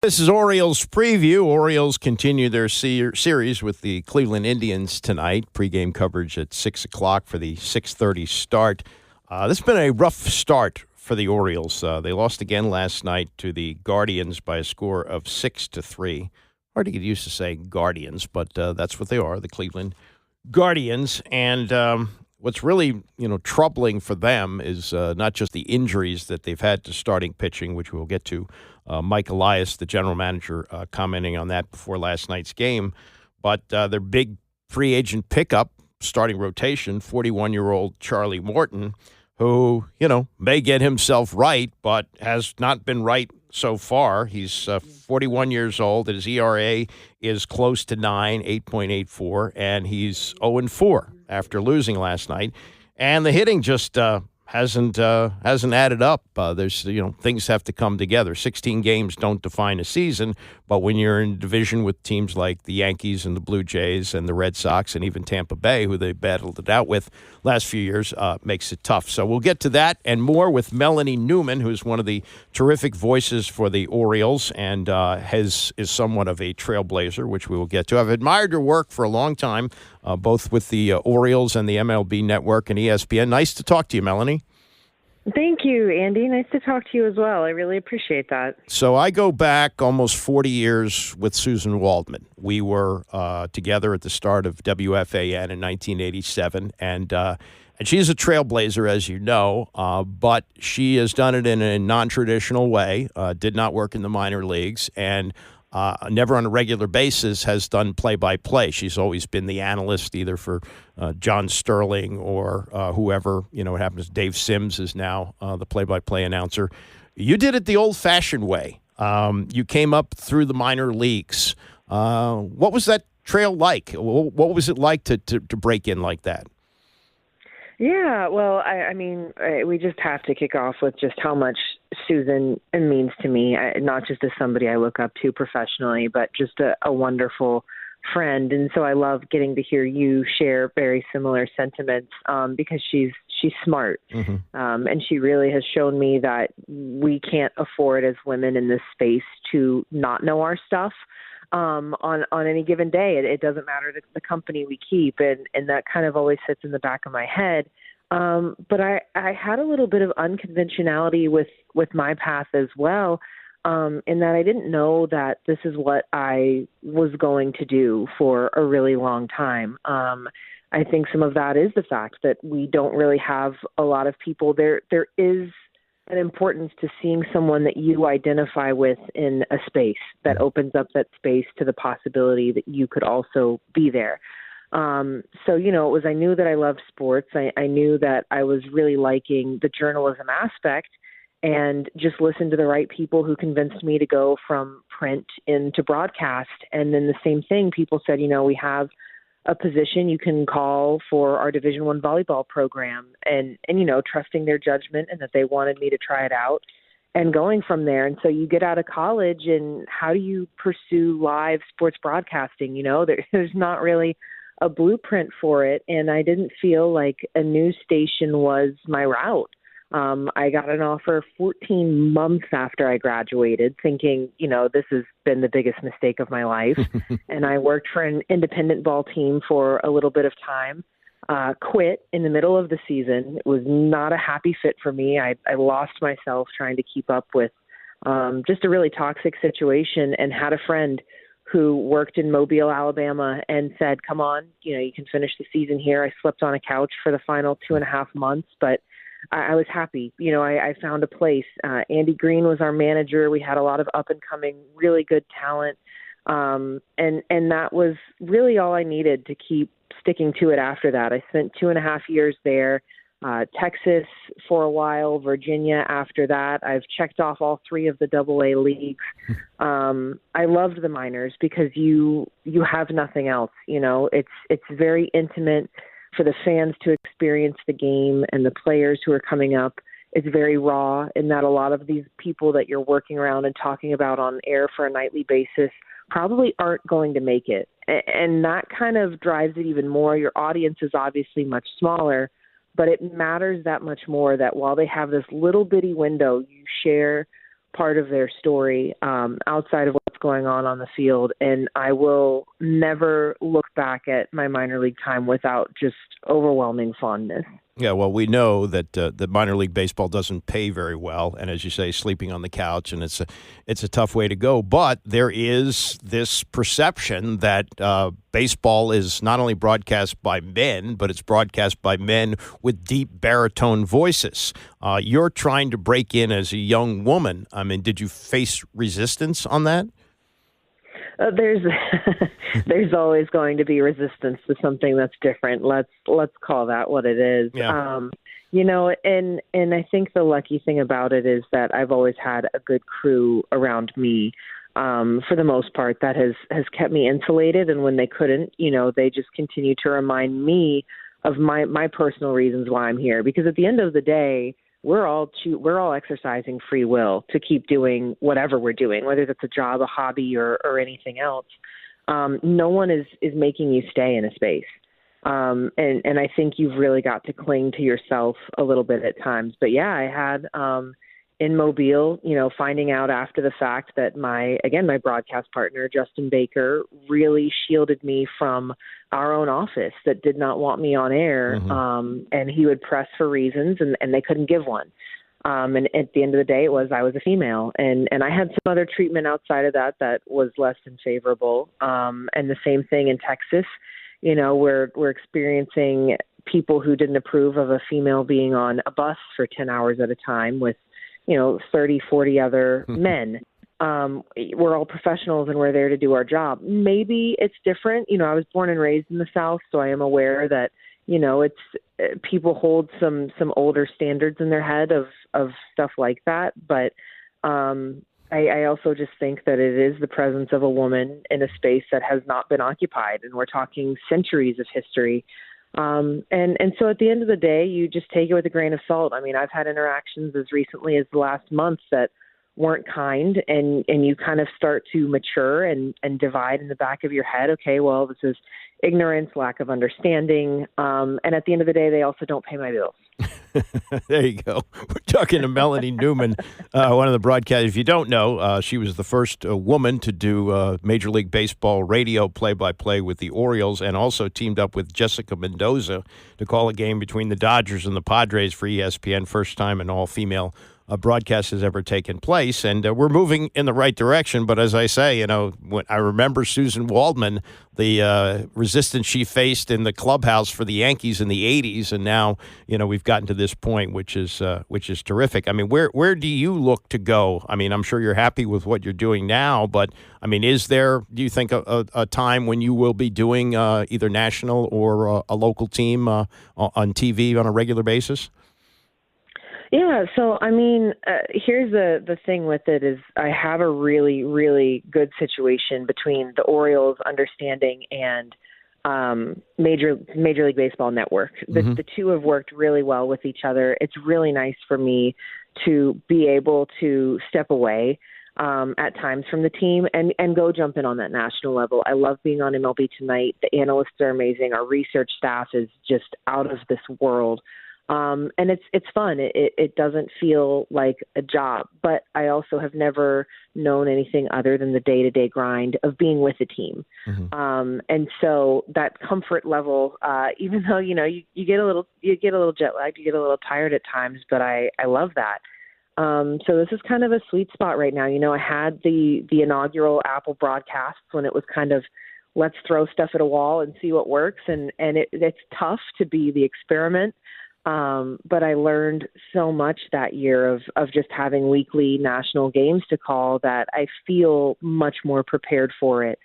This is Orioles preview. Orioles continue their series with the Cleveland Indians tonight. Pre-game coverage at 6 o'clock for the 6:30 start. This has been a rough start for the Orioles. They lost again last night to the Guardians by a score of 6-3. Hard to get used to saying Guardians, but that's what they are, the Cleveland Guardians. And what's really troubling for them is not just the injuries that they've had to starting pitching, which we'll get to. Mike Elias, the general manager, commenting on that before last night's game. But their big free agent pickup, starting rotation, 41-year-old Charlie Morton, who, may get himself right, but has not been right so far. He's 41 years old. His ERA is close to 9, 8.84, and he's 0-4 after losing last night. And the hitting just hasn't added up. There's things have to come together. 16 games don't define a season, but when you're in division with teams like the Yankees and the Blue Jays and the Red Sox and even Tampa Bay, who they battled it out with last few years, makes it tough. So we'll get to that and more with Melanie Newman, who's one of the terrific voices for the Orioles and is somewhat of a trailblazer, which we will get to. I've admired her work for a long time, both with the Orioles and the MLB Network and ESPN. Nice to talk to you, Melanie. Thank you, Andy. Nice to talk to you as well. I really appreciate that. So I go back almost 40 years with Susan Waldman. We were together at the start of WFAN in 1987, and she's a trailblazer, as you know, but she has done it in a non-traditional way, did not work in the minor leagues, and never on a regular basis has done play-by-play. She's always been the analyst either for John Sterling or whoever. It happens. Dave Sims is now the play-by-play announcer. You did it the old-fashioned way. You came up through the minor leagues. What was that trail like? What was it like to break in like that? Yeah, well, I mean, we just have to kick off with just how much Susan means to me, not just as somebody I look up to professionally, but just a wonderful friend. And so I love getting to hear you share very similar sentiments because she's smart. Mm-hmm. And she really has shown me that we can't afford as women in this space to not know our stuff. On any given day. It doesn't matter the company we keep, and that kind of always sits in the back of my head. But I had a little bit of unconventionality with my path as well, in that I didn't know that this is what I was going to do for a really long time. I think some of that is the fact that we don't really have a lot of people. There is an importance to seeing someone that you identify with in a space that opens up that space to the possibility that you could also be there. So, I knew that I loved sports. I knew that I was really liking the journalism aspect and just listened to the right people who convinced me to go from print into broadcast. And then the same thing, people said, we have a position you can call for our Division I volleyball program and trusting their judgment and that they wanted me to try it out and going from there. And so you get out of college and how do you pursue live sports broadcasting? There's not really a blueprint for it. And I didn't feel like a news station was my route. I got an offer 14 months after I graduated thinking, this has been the biggest mistake of my life. And I worked for an independent ball team for a little bit of time, quit in the middle of the season. It was not a happy fit for me. I lost myself trying to keep up with just a really toxic situation and had a friend who worked in Mobile, Alabama and said, come on, you can finish the season here. I slept on a couch for the final 2.5 months, but I was happy. I found a place. Andy Green was our manager. We had a lot of up and coming, really good talent. And that was really all I needed to keep sticking to it after that. I spent 2.5 years there, Texas for a while, Virginia after that. I've checked off all 3 of the AA leagues. I loved the minors because you have nothing else. It's very intimate for the fans to experience the game and the players who are coming up. It's very raw in that a lot of these people that you're working around and talking about on air for a nightly basis probably aren't going to make it. And that kind of drives it even more. Your audience is obviously much smaller, but it matters that much more that while they have this little bitty window, you share part of their story outside of what's going on the field. And I will never look back at my minor league time without just overwhelming fondness. Yeah, well, we know that the minor league baseball doesn't pay very well, and as you say, sleeping on the couch, and it's a tough way to go. But there is this perception that baseball is not only broadcast by men, but it's broadcast by men with deep baritone voices. You're trying to break in as a young woman. I mean, did you face resistance on that? There's always going to be resistance to something that's different. Let's call that what it is. Yeah. And I think the lucky thing about it is that I've always had a good crew around me. For the most part, that has kept me insulated. And when they couldn't, they just continue to remind me of my personal reasons why I'm here. Because at the end of the day, we're all exercising free will to keep doing whatever we're doing, whether that's a job, a hobby, or anything else. No one is making you stay in a space. And I think you've really got to cling to yourself a little bit at times. But yeah, I had in Mobile, finding out after the fact that my broadcast partner, Justin Baker, really shielded me from our own office that did not want me on air. Mm-hmm. And he would press for reasons and they couldn't give one. And at the end of the day, I was a female and I had some other treatment outside of that was less than favorable. And the same thing in Texas, we're experiencing people who didn't approve of a female being on a bus for 10 hours at a time with 30, 40 other men. We're all professionals and we're there to do our job. Maybe it's different. I was born and raised in the South, so I am aware that, it's people hold some older standards in their head of stuff like that. But I also just think that it is the presence of a woman in a space that has not been occupied. And we're talking centuries of history. And so at the end of the day, you just take it with a grain of salt. I mean, I've had interactions as recently as the last month that weren't kind, and you kind of start to mature and divide in the back of your head. Okay, well, this is ignorance, lack of understanding. And at the end of the day, they also don't pay my bills. There you go. We're talking to Melanie Newman, one of the broadcasters. If you don't know, she was the first woman to do Major League Baseball radio play-by-play with the Orioles, and also teamed up with Jessica Mendoza to call a game between the Dodgers and the Padres for ESPN. First time an all-female broadcast has ever taken place, and we're moving in the right direction. But as I say, when I remember Susan Waldman, the resistance she faced in the clubhouse for the Yankees in the '80s, and now we've gotten to this point, which is terrific. I mean, where do you look to go? I mean, I'm sure you're happy with what you're doing now, but I mean, is there, do you think, a time when you will be doing either national or a local team on TV on a regular basis? Yeah, so I mean, here's the thing with it is I have a really, really good situation between the Orioles understanding and Major League Baseball Network. The two have worked really well with each other. It's really nice for me to be able to step away at times from the team and go jump in on that national level. I love being on MLB Tonight. The analysts are amazing. Our research staff is just out of this world. And it's fun. It doesn't feel like a job, but I also have never known anything other than the day-to-day grind of being with a team. Mm-hmm. And so that comfort level, even though, you get a little jet lagged, you get a little tired at times, but I love that. So this is kind of a sweet spot right now. I had the inaugural Apple broadcasts when it was kind of, let's throw stuff at a wall and see what works. And it's tough to be the experiment. But I learned so much that year of just having weekly national games to call that I feel much more prepared for it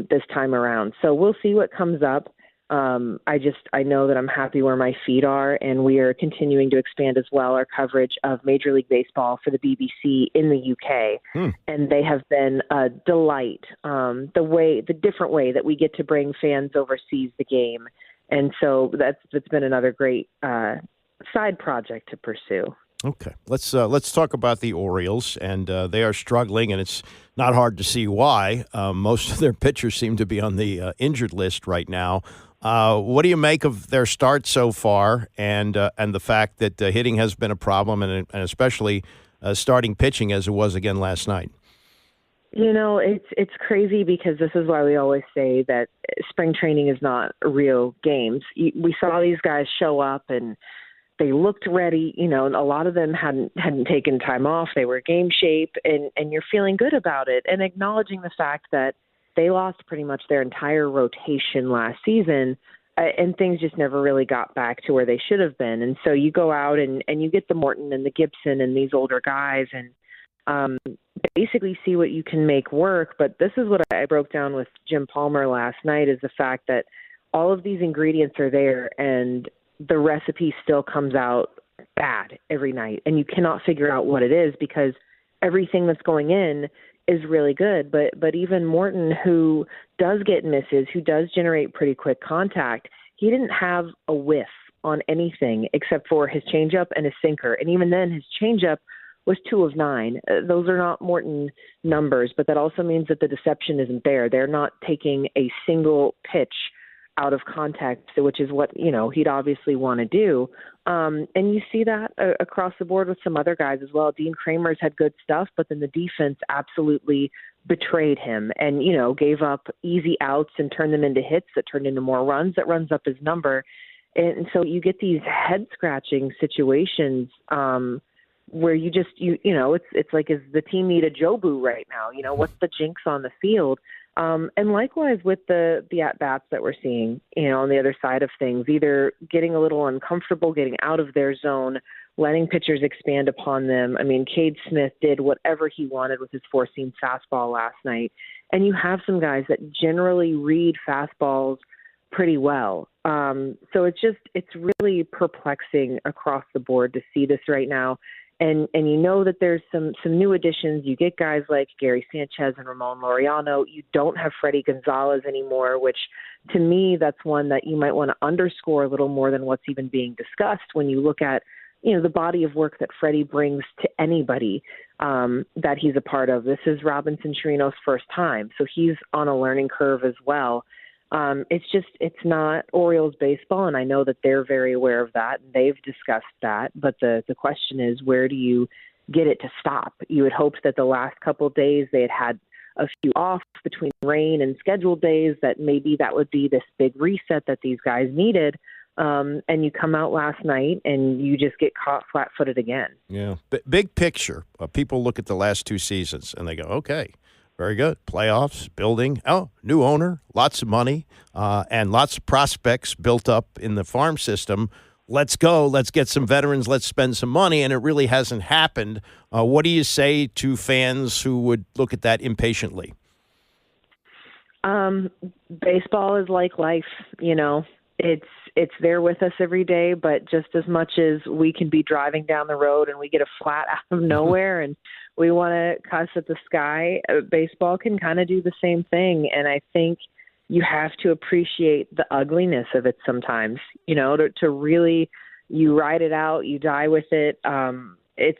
this time around. So we'll see what comes up. I know that I'm happy where my feet are, and we are continuing to expand as well our coverage of Major League Baseball for the BBC in the UK. And they have been a delight. The different way that we get to bring fans overseas the game. And so that's been another great side project to pursue. Okay, let's talk about the Orioles, and they are struggling, and it's not hard to see why. Most of their pitchers seem to be on the injured list right now. What do you make of their start so far, and the fact that hitting has been a problem, and especially starting pitching as it was again last night. It's crazy because this is why we always say that spring training is not real games. We saw these guys show up and they looked ready, and a lot of them hadn't taken time off. They were game shape, and you're feeling good about it and acknowledging the fact that they lost pretty much their entire rotation last season, and things just never really got back to where they should have been. And so you go out and you get the Morton and the Gibson and these older guys and basically see what you can make work. But this is what I broke down with Jim Palmer last night, is the fact that all of these ingredients are there and the recipe still comes out bad every night. And you cannot figure out what it is because everything that's going in is really good. But even Morton, who does get misses, who does generate pretty quick contact, he didn't have a whiff on anything except for his changeup and his sinker. And even then, his changeup was 2 of 9. Those are not Morton numbers, but that also means that the deception isn't there. They're not taking a single pitch out of context, which is what, he'd obviously want to do. And you see that across the board with some other guys as well. Dean Kramer's had good stuff, but then the defense absolutely betrayed him and, gave up easy outs and turned them into hits that turned into more runs. That runs up his number. And so you get these head-scratching situations where you just, it's like, is the team need a Jobu right now? What's the jinx on the field? And likewise with the at-bats that we're seeing, on the other side of things, either getting a little uncomfortable, getting out of their zone, letting pitchers expand upon them. I mean, Cade Smith did whatever he wanted with his four-seam fastball last night. And you have some guys that generally read fastballs pretty well. So it's really perplexing across the board to see this right now. And that there's some new additions. You get guys like Gary Sanchez and Ramon Laureano. You don't have Freddie Gonzalez anymore, which to me, that's one that you might want to underscore a little more than what's even being discussed when you look at, the body of work that Freddie brings to anybody that he's a part of. This is Robinson Chirino's first time, so he's on a learning curve as well. It's not Orioles baseball, and I know that they're very aware of that, and they've discussed that, but the question is, where do you get it to stop? You had hoped that the last couple of days they had a few off between rain and scheduled days, that maybe that would be this big reset that these guys needed, and you come out last night and you just get caught flat-footed again. Yeah. Big picture, people look at the last 2 seasons and they go, okay, very good. Playoffs, building. Oh, new owner, lots of money, and lots of prospects built up in the farm system. Let's go. Let's get some veterans. Let's spend some money. And it really hasn't happened. What do you say to fans who would look at that impatiently? Baseball is like life, It's there with us every day, but just as much as we can be driving down the road and we get a flat out of nowhere and we want to cuss at the sky, baseball can kind of do the same thing. And I think you have to appreciate the ugliness of it sometimes, to really, you ride it out, you die with it. It's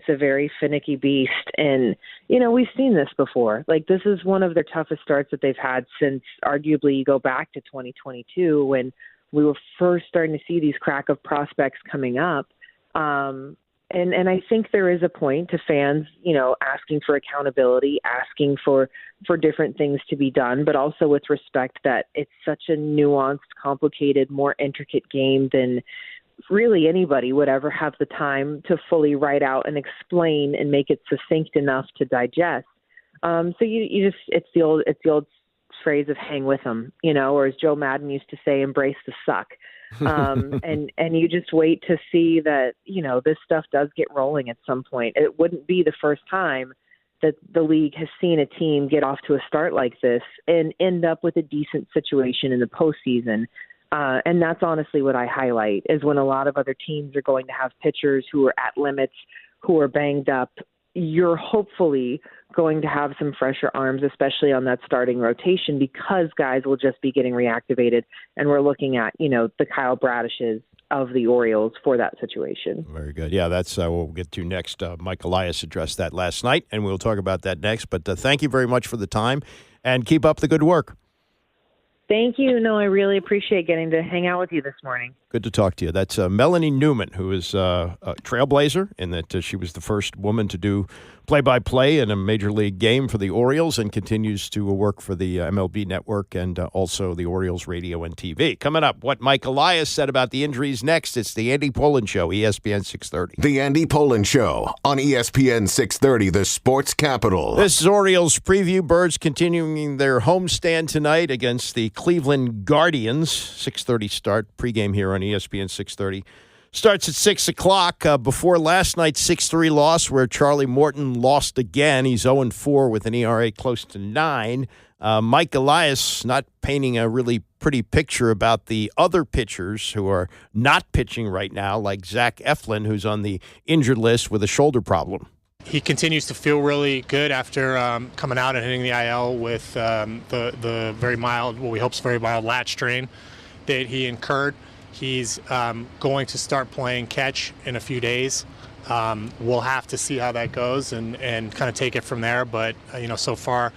a very finicky beast. And, we've seen this before. Like, this is one of their toughest starts that they've had since arguably you go back to 2022 when we were first starting to see these crack of prospects coming up. And I think there is a point to fans, asking for accountability, asking for different things to be done, but also with respect that it's such a nuanced, complicated, more intricate game than really anybody would ever have the time to fully write out and explain and make it succinct enough to digest. So you just, it's the old phrase of hang with them, or as Joe Madden used to say, embrace the suck. And you just wait to see that, this stuff does get rolling at some point. It wouldn't be the first time that the league has seen a team get off to a start like this and end up with a decent situation in the postseason. And that's honestly what I highlight, is when a lot of other teams are going to have pitchers who are at limits, who are banged up, you're hopefully going to have some fresher arms, especially on that starting rotation, because guys will just be getting reactivated. And we're looking at, the Kyle Bradishes of the Orioles for that situation. Very good. Yeah, that's what we'll get to next. Mike Elias addressed that last night, and we'll talk about that next. But thank you very much for the time, and keep up the good work. Thank you. No, I really appreciate getting to hang out with you this morning. Good to talk to you. That's Melanie Newman, who is a trailblazer in that she was the first woman to do play-by-play in a major league game for the Orioles and continues to work for the MLB Network and also the Orioles radio and TV. Coming up, what Mike Elias said about the injuries next. It's the Andy Pollin Show, ESPN 630. The Andy Pollin Show on ESPN 630, the sports capital. This is Orioles preview. Birds continuing their homestand tonight against the Cleveland Guardians. 6:30 start. Pregame here on ESPN 630. Starts at 6 o'clock before last night's 6-3 loss where Charlie Morton lost again. He's 0-4 with an ERA close to 9. Mike Elias not painting a really pretty picture about the other pitchers who are not pitching right now, like Zach Eflin, who's on the injured list with a shoulder problem. He continues to feel really good after coming out and hitting the IL with the very mild, what we hope is very mild lat strain that he incurred. He's going to start playing catch in a few days. We'll have to see how that goes and kind of take it from there. But, so far,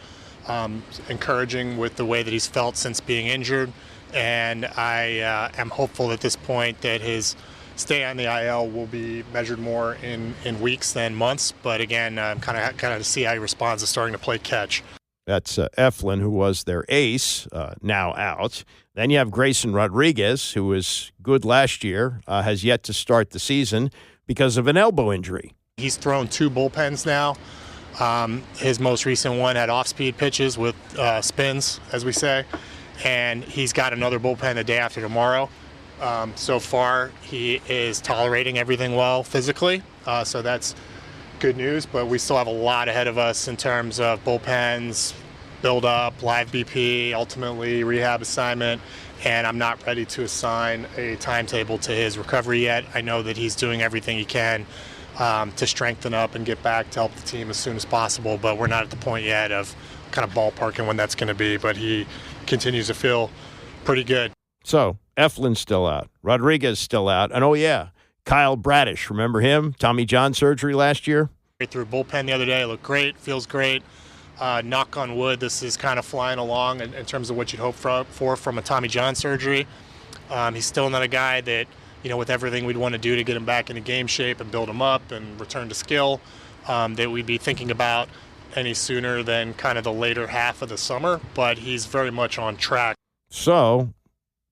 encouraging with the way that he's felt since being injured. And I am hopeful at this point that his stay on the IL will be measured more in weeks than months. But, again, kind of to see how he responds to starting to play catch. That's Eflin, who was their ace, now out. Then you have Grayson Rodriguez, who was good last year, has yet to start the season because of an elbow injury. He's thrown 2 bullpens now. His most recent one had off-speed pitches with spins, as we say, and he's got another bullpen the day after tomorrow. So far, he is tolerating everything well physically, so that's good news, but we still have a lot ahead of us in terms of bullpens, build-up, live BP, ultimately rehab assignment, and I'm not ready to assign a timetable to his recovery yet. I know that he's doing everything he can to strengthen up and get back to help the team as soon as possible, but we're not at the point yet of kind of ballparking when that's going to be, but he continues to feel pretty good. So, Eflin's still out. Rodriguez still out. And, oh, yeah, Kyle Bradish, remember him? Tommy John surgery last year? Through bullpen the other day, looked great, feels great. Knock on wood, this is kind of flying along in terms of what you'd hope for from a Tommy John surgery. He's still not a guy that, with everything we'd want to do to get him back into game shape and build him up and return to skill, that we'd be thinking about any sooner than kind of the later half of the summer, but he's very much on track. So,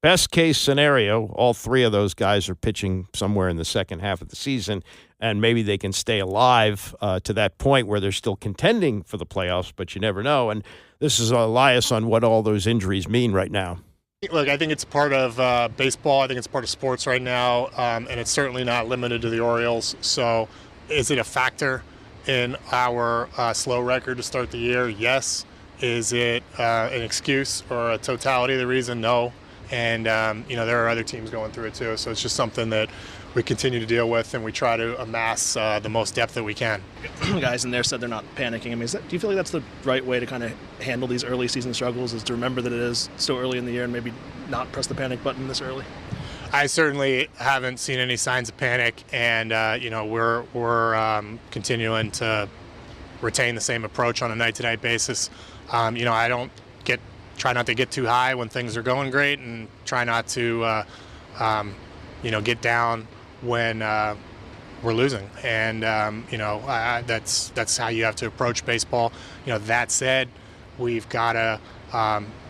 best case scenario, all 3 of those guys are pitching somewhere in the second half of the season, and maybe they can stay alive to that point where they're still contending for the playoffs, but you never know. And this is Elias on what all those injuries mean right now. Look, I think it's part of baseball. I think it's part of sports right now, and it's certainly not limited to the Orioles. So is it a factor in our slow record to start the year? Yes. Is it an excuse or a totality of the reason? No. And, there are other teams going through it too. So it's just something that we continue to deal with, and we try to amass the most depth that we can. Guys in there said they're not panicking. I mean, do you feel like that's the right way to kind of handle these early season struggles, is to remember that it is still early in the year and maybe not press the panic button this early? I certainly haven't seen any signs of panic, and, we're continuing to retain the same approach on a night-to-night basis. I try not to get too high when things are going great, and try not to, get down when we're losing. And, that's how you have to approach baseball. That said, we've got to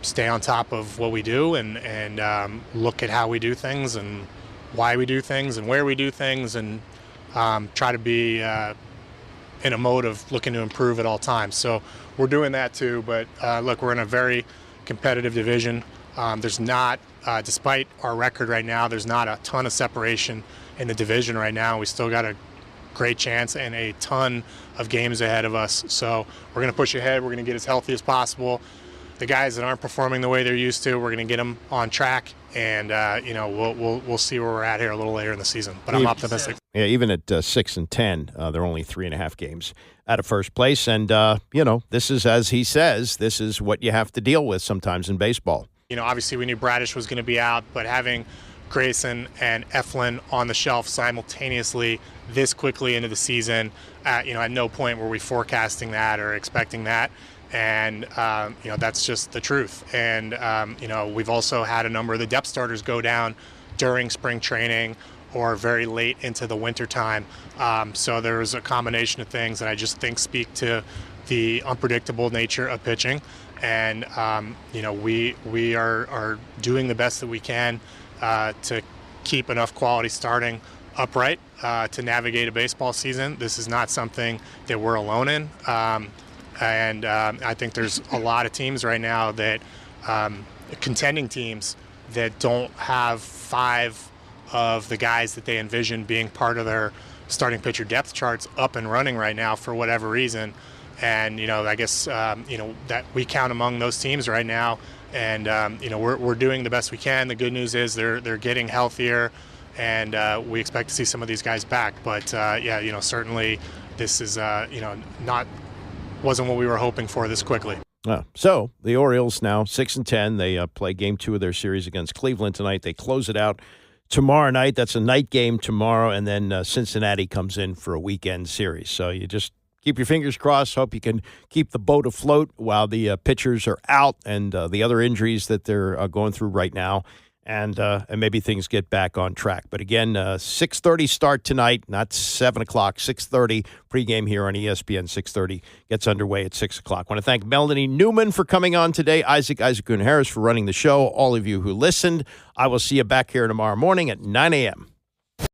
stay on top of what we do and look at how we do things and why we do things and where we do things, and try to be in a mode of looking to improve at all times. So we're doing that too, but look, we're in a very competitive division. There's not, despite our record right now, there's not a ton of separation in the division right now. We still got a great chance and a ton of games ahead of us. So we're going to push ahead. We're going to get as healthy as possible. The guys that aren't performing the way they're used to, we're going to get them on track, and we'll see where we're at here a little later in the season. But I'm optimistic. Yeah, even at 6-10, they're only 3.5 games out of first place, and this is, as he says, this is what you have to deal with sometimes in baseball. Obviously we knew Bradish was going to be out, but having Grayson and Eflin on the shelf simultaneously this quickly into the season, at no point were we forecasting that or expecting that. And, that's just the truth. And, we've also had a number of the depth starters go down during spring training or very late into the wintertime. So there's a combination of things that I just think speak to the unpredictable nature of pitching. And, we are doing the best that we can to keep enough quality starting upright to navigate a baseball season. This is not something that we're alone in. And I think there's a lot of teams right now that, contending teams, that don't have 5 of the guys that they envision being part of their starting pitcher depth charts up and running right now for whatever reason. And, I guess, that we count among those teams right now. And, we're doing the best we can. The good news is they're getting healthier, and we expect to see some of these guys back. But, certainly this is, wasn't what we were hoping for this quickly. So the Orioles now 6-10. They play Game 2 of their series against Cleveland tonight. They close it out tomorrow night. That's a night game tomorrow, and then Cincinnati comes in for a weekend series. So you just keep your fingers crossed. Hope you can keep the boat afloat while the pitchers are out and the other injuries that they're going through right now, and maybe things get back on track. But again, 6:30 start tonight, not 7 o'clock. 6:30 pregame here on ESPN. 6:30 gets underway at 6 o'clock. I want to thank Melanie Newman for coming on today, Isaac Harris for running the show, all of you who listened. I will see you back here tomorrow morning at 9 a.m.